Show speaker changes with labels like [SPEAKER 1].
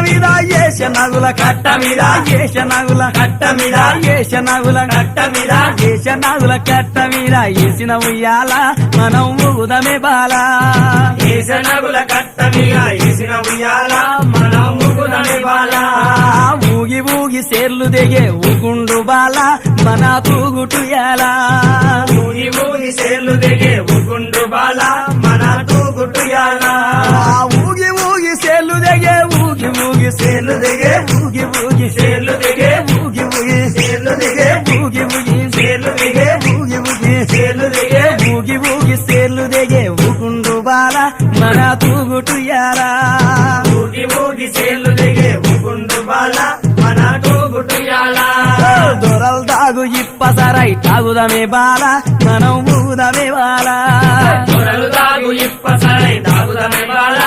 [SPEAKER 1] మీద ఏషనగుల కట్ట మీద ఏషనగుల కట్ట మీద ఏషనగుల కట్ట మీద ఏషనగుల కట్ట మీద ఏసిన ఉయ్యాల మనం ఊగుదమే బాల
[SPEAKER 2] ఏషనగుల కట్ట మీద ఏసిన ఉయ్యాల మనం ఊగుదమే బాల
[SPEAKER 1] ఊగి ఊగి సేర్లు దిగే ఊగుండు బాల మన తూగుటుయాల
[SPEAKER 2] ఊగి ఊగి సేర్లు దిగే ఊగుండు బాల మన తూగుటుయాల
[SPEAKER 1] ఊగి ఊగి సేర్లు దిగే ఊగి ఊగి సేర్లు దిగే ఊగి ఊగి
[SPEAKER 2] సేర్లు దిగే
[SPEAKER 1] ఊగి ఊగి
[SPEAKER 2] సేర్లు దిగే
[SPEAKER 1] ఊగి ఊగి
[SPEAKER 2] సేర్లు దిగే
[SPEAKER 1] ఊగి ఊగి
[SPEAKER 2] సేర్లు దిగే
[SPEAKER 1] ఊగి ఊగి సేర్లు దిగే ఊగుండు బాల మన తూగుటుయాల
[SPEAKER 2] ఊగి ఊగి సేర్లు దిగే ఊగుండు బాల మన తూగుటుయాల
[SPEAKER 1] దొరలు తాగు ఇప్పసరై తాగుదమే బాల మనం ఊగుదమే బాల
[SPEAKER 2] దొరలు తాగు ఇప్పసరై తాగుదమే బాల